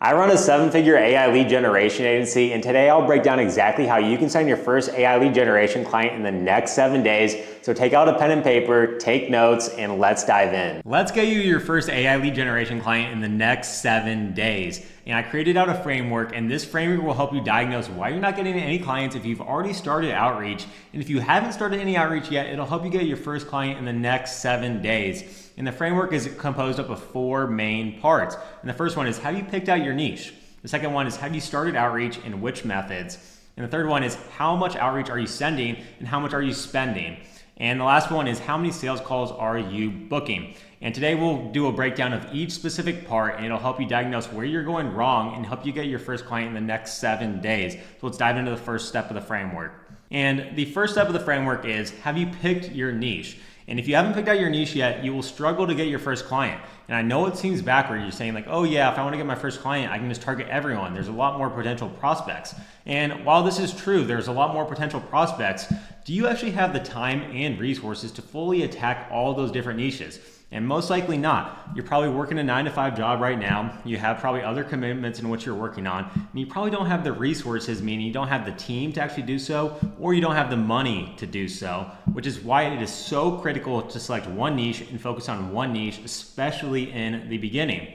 I run a seven-figure AI lead generation agency, and today I'll break down exactly how you can sign your first AI lead generation client in the next 7 days. So take out a pen and paper, take notes, and let's dive in. Let's get you your first AI lead generation client in the next 7 days. And I created out a framework, and this framework will help you diagnose why you're not getting any clients if you've already started outreach. And if you haven't started any outreach yet, it'll help you get your first client in the next 7 days. And the framework is composed up of 4 main parts. And the first one is, have you picked out your niche? The second one is, have you started outreach and which methods? And the third one is, how much outreach are you sending and how much are you spending? And the last one is, how many sales calls are you booking? And today we'll do a breakdown of each specific part, and it'll help you diagnose where you're going wrong and help you get your first client in the next 7 days. So let's dive into the first step of the framework. And the first step of the framework is, have you picked your niche? And if you haven't picked out your niche yet, you will struggle to get your first client. And I know it seems backward. You're saying like, oh yeah, if I want to get my first client, I can just target everyone. There's a lot more potential prospects. And while this is true, there's a lot more potential prospects. Do you actually have the time and resources to fully attack all those different niches? And most likely not. You're probably working a 9-to-5 job right now. You have probably other commitments in which you're working on. And you probably don't have the resources, meaning you don't have the team to actually do so, or you don't have the money to do so, which is why it is so critical to select one niche and focus on one niche, especially in the beginning.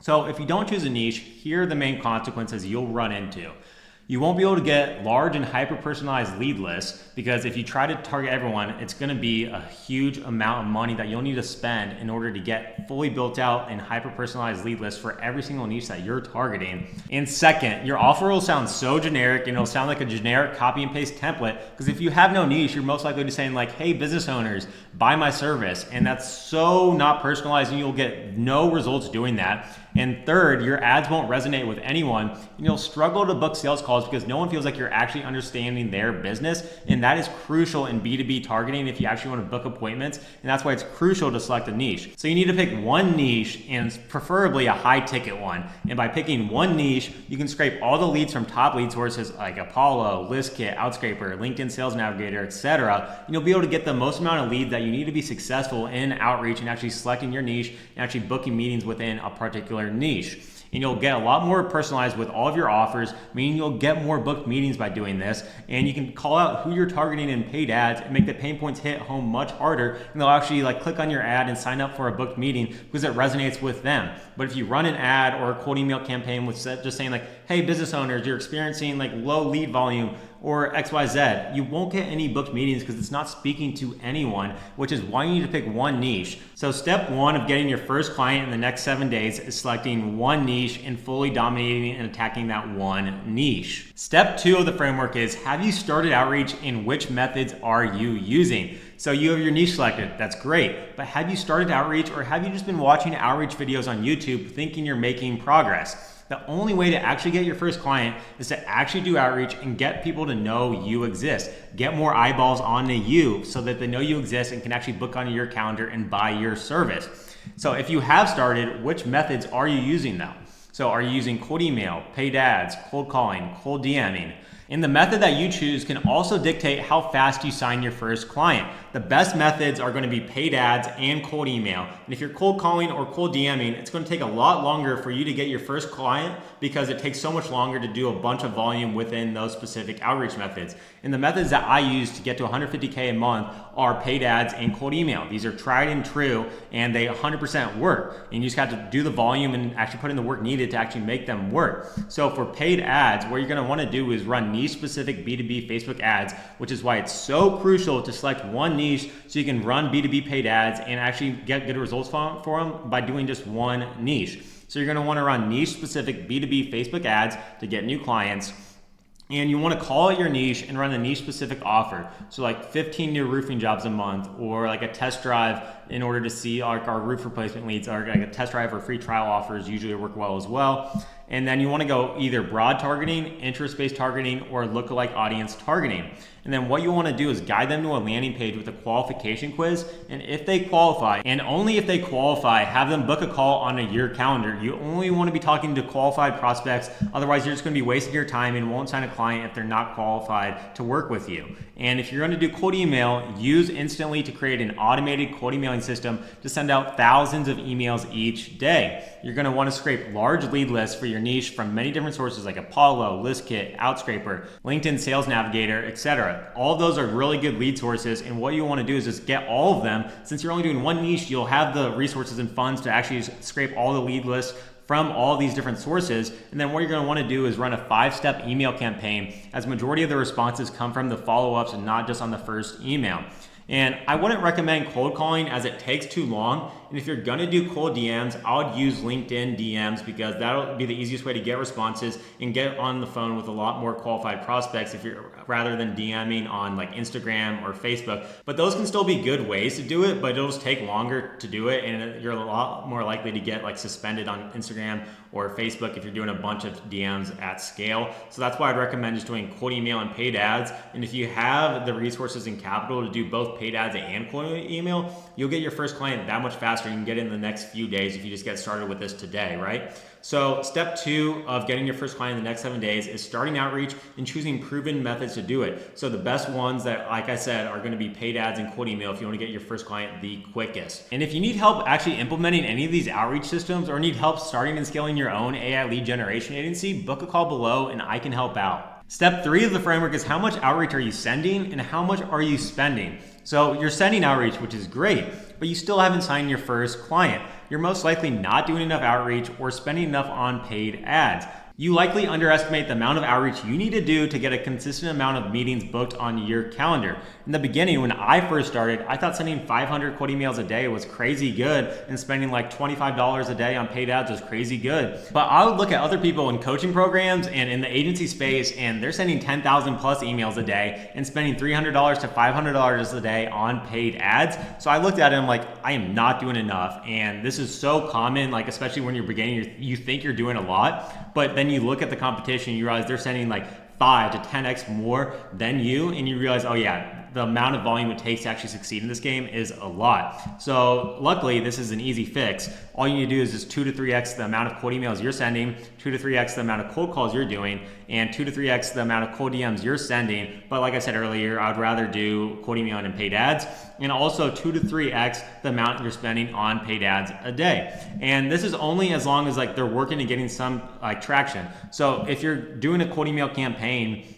So if you don't choose a niche, here are the main consequences you'll run into. You won't be able to get large and hyper-personalized lead lists, because if you try to target everyone, it's going to be a huge amount of money that you'll need to spend in order to get fully built out and hyper-personalized lead lists for every single niche that you're targeting. And second, your offer will sound so generic, and it'll sound like a generic copy and paste template, because if you have no niche, you're most likely to saying like, hey, business owners, buy my service. And that's so not personalized, and you'll get no results doing that. And third, your ads won't resonate with anyone, and you'll struggle to book sales calls because no one feels like you're actually understanding their business. And that is crucial in B2B targeting if you actually want to book appointments. And that's why it's crucial to select a niche. So you need to pick one niche, and preferably a high ticket one. And by picking one niche, you can scrape all the leads from top lead sources like Apollo, ListKit, Outscraper, LinkedIn Sales Navigator, etc. And you'll be able to get the most amount of leads that you need to be successful in outreach and actually selecting your niche and actually booking meetings within a particular niche. And you'll get a lot more personalized with all of your offers, meaning you'll get more booked meetings by doing this. And you can call out who you're targeting in paid ads and make the pain points hit home much harder. And they'll actually like click on your ad and sign up for a booked meeting because it resonates with them. But if you run an ad or a cold email campaign with just saying like, hey, business owners, you're experiencing like low lead volume or XYZ, you won't get any booked meetings because it's not speaking to anyone, which is why you need to pick one niche. So step one of getting your first client in the next 7 days is selecting one niche and fully dominating and attacking that one niche. Step two of the framework is, have you started outreach and which methods are you using? So you have your niche selected, that's great, but have you started outreach, or have you just been watching outreach videos on YouTube thinking you're making progress? The only way to actually get your first client is to actually do outreach and get people to know you exist. Get more eyeballs onto you so that they know you exist and can actually book onto your calendar and buy your service. So if you have started, which methods are you using though? So are you using cold email, paid ads, cold calling, cold DMing? And the method that you choose can also dictate how fast you sign your first client. The best methods are going to be paid ads and cold email. And if you're cold calling or cold DMing, it's going to take a lot longer for you to get your first client because it takes so much longer to do a bunch of volume within those specific outreach methods. And the methods that I use to get to 150K a month are paid ads and cold email. These are tried and true, and they 100% work. And you just have to do the volume and actually put in the work needed to actually make them work. So for paid ads, what you're going to want to do is run niche-specific B2B Facebook ads, which is why it's so crucial to select one niche so you can run B2B paid ads and actually get good results for them by doing just one niche. So you're going to want to run niche-specific B2B Facebook ads to get new clients. And you want to call out your niche and run a niche-specific offer. So like 15 new roofing jobs a month, or like a test drive in order to see like our roof replacement leads, or like a test drive or free trial offers usually work well as well. And then you want to go either broad targeting, interest-based targeting, or lookalike audience targeting. And then what you want to do is guide them to a landing page with a qualification quiz. And if they qualify, and only if they qualify, have them book a call on your calendar. You only want to be talking to qualified prospects. Otherwise, you're just going to be wasting your time and won't sign a client if they're not qualified to work with you. And if you're going to do cold email, use Instantly to create an automated cold email emailing system to send out thousands of emails each day. You're going to want to scrape large lead lists for your niche from many different sources like Apollo, ListKit, Outscraper, LinkedIn Sales Navigator, etc. All of those are really good lead sources, and what you want to do is just get all of them. Since you're only doing one niche, you'll have the resources and funds to actually scrape all the lead lists from all these different sources. And then what you're going to want to do is run a 5-step email campaign, as majority of the responses come from the follow-ups and not just on the first email. And I wouldn't recommend cold calling as it takes too long. And if you're gonna do cold DMs, I would use LinkedIn DMs because that'll be the easiest way to get responses and get on the phone with a lot more qualified prospects if you're rather than DMing on like Instagram or Facebook. But those can still be good ways to do it, but it'll just take longer to do it, and you're a lot more likely to get like suspended on Instagram or Facebook if you're doing a bunch of DMs at scale. So that's why I'd recommend just doing cold email and paid ads. And if you have the resources and capital to do both paid ads and cold email, you'll get your first client that much faster. You can get it in the next few days if you just get started with this today, right? So step 2 of getting your first client in the next 7 days is starting outreach and choosing proven methods to do it. So the best ones that, like I said, are going to be paid ads and cold email if you want to get your first client the quickest. And if you need help actually implementing any of these outreach systems or need help starting and scaling your own AI lead generation agency, book a call below and I can help out. Step 3 of the framework is how much outreach are you sending and how much are you spending? So you're sending outreach, which is great, but you still haven't signed your first client. You're most likely not doing enough outreach or spending enough on paid ads. You likely underestimate the amount of outreach you need to do to get a consistent amount of meetings booked on your calendar. In the beginning, when I first started, I thought sending 500 cold emails a day was crazy good, and spending like $25 a day on paid ads was crazy good. But I would look at other people in coaching programs and in the agency space, and they're sending 10,000 plus emails a day and spending $300 to $500 a day on paid ads. So I looked at it and I'm like, I am not doing enough. And this is so common, like especially when you're beginning, you think you're doing a lot, but then you look at the competition, you realize they're sending like 5 to 10x more than you, and you realize, oh yeah, the amount of volume it takes to actually succeed in this game is a lot. So luckily, this is an easy fix. All you need to do is just 2 to 3x the amount of cold emails you're sending, 2 to 3x the amount of cold calls you're doing, and 2 to 3x the amount of cold DMs you're sending. But like I said earlier, I'd rather do cold email and paid ads, and also 2 to 3x the amount you're spending on paid ads a day. And this is only as long as like they're working and getting some like traction. So if you're doing a cold email campaign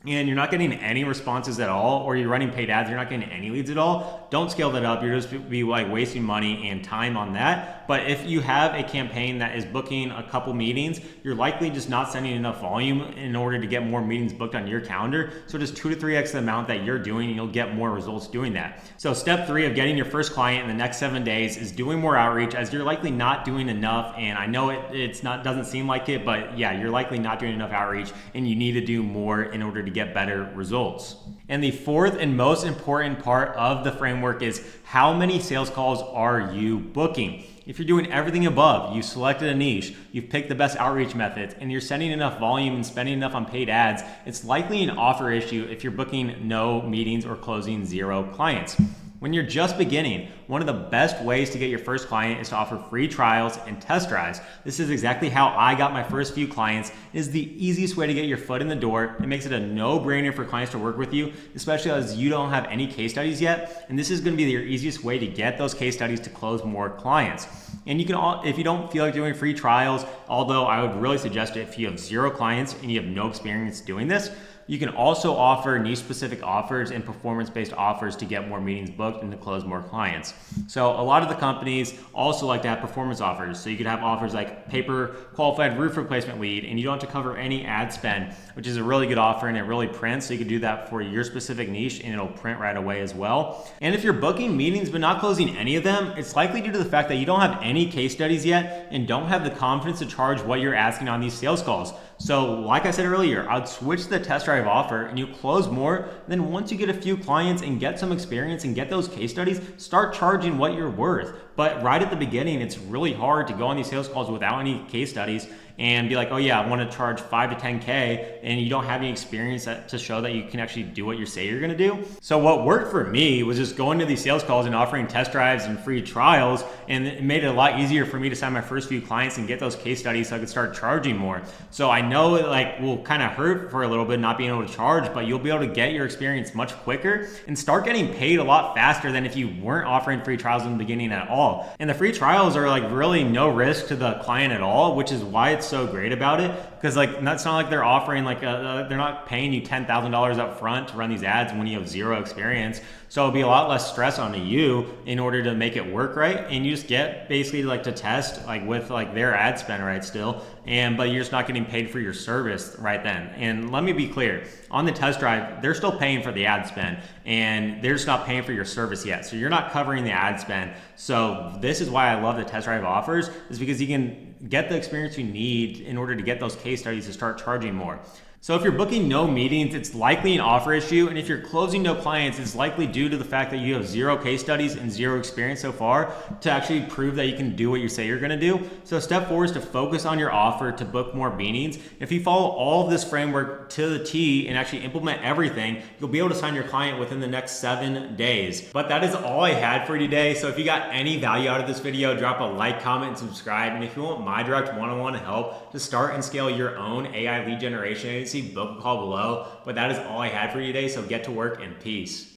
and you're not getting any responses at all, or you're running paid ads, you're not getting any leads at all, don't scale that up. You're just be like wasting money and time on that. But if you have a campaign that is booking a couple meetings, you're likely just not sending enough volume in order to get more meetings booked on your calendar. So just 2 to 3x the amount that you're doing, and you'll get more results doing that. So step 3 of getting your first client in the next 7 days is doing more outreach, as you're likely not doing enough. And I know it's not, doesn't seem like it, but yeah, you're likely not doing enough outreach, and you need to do more in order to get better results. And the 4th and most important part of the framework is how many sales calls are you booking? If you're doing everything above, you selected a niche, you've picked the best outreach methods, and you're sending enough volume and spending enough on paid ads, it's likely an offer issue if you're booking no meetings or closing 0 clients. When you're just beginning, one of the best ways to get your first client is to offer free trials and test drives. This is exactly how I got my first few clients. It is the easiest way to get your foot in the door. It makes it a no-brainer for clients to work with you, especially as you don't have any case studies yet. And this is going to be your easiest way to get those case studies to close more clients. And you can, if you don't feel like doing free trials, although I would really suggest it if you have 0 clients and you have no experience doing this, you can also offer niche-specific offers and performance-based offers to get more meetings booked and to close more clients. So a lot of the companies also like to have performance offers. So you could have offers like paper-qualified roof replacement lead, and you don't have to cover any ad spend, which is a really good offer, and it really prints. So you can do that for your specific niche, and it'll print right away as well. And if you're booking meetings but not closing any of them, it's likely due to the fact that you don't have any case studies yet and don't have the confidence to charge what you're asking on these sales calls. So like I said earlier, I'd switch the test drive offer and you close more. Then once you get a few clients and get some experience and get those case studies, start charging what you're worth. But right at the beginning, it's really hard to go on these sales calls without any case studies and be like, oh yeah, I want to charge 5 to 10K, and you don't have any experience to show that you can actually do what you say you're gonna do. So what worked for me was just going to these sales calls and offering test drives and free trials, and it made it a lot easier for me to sign my first few clients and get those case studies so I could start charging more. So I know it like will kind of hurt for a little bit not being able to charge, but you'll be able to get your experience much quicker and start getting paid a lot faster than if you weren't offering free trials in the beginning at all. And the free trials are like really no risk to the client at all, which is why it's so great about it, because like that's not like they're offering like they're not paying you $10,000 up front to run these ads when you have zero experience. So it'll be a lot less stress on you in order to make it work right, and you just get basically like to test like with like their ad spend right still, but you're just not getting paid for your service right then. And let me be clear, on the test drive, they're still paying for the ad spend, and they're just not paying for your service yet. So you're not covering the ad spend. So this is why I love the test drive offers, is because you can get the experience you need in order to get those case studies to start charging more. So if you're booking no meetings, it's likely an offer issue. And if you're closing no clients, it's likely due to the fact that you have zero case studies and zero experience so far to actually prove that you can do what you say you're gonna do. So step 4 is to focus on your offer to book more meetings. If you follow all of this framework to the T and actually implement everything, you'll be able to sign your client within the next 7 days. But that is all I had for you today. So if you got any value out of this video, drop a like, comment, and subscribe. And if you want my direct one-on-one help to start and scale your own AI lead generation agency, book a call below. But that is all I had for you today, so get to work and peace.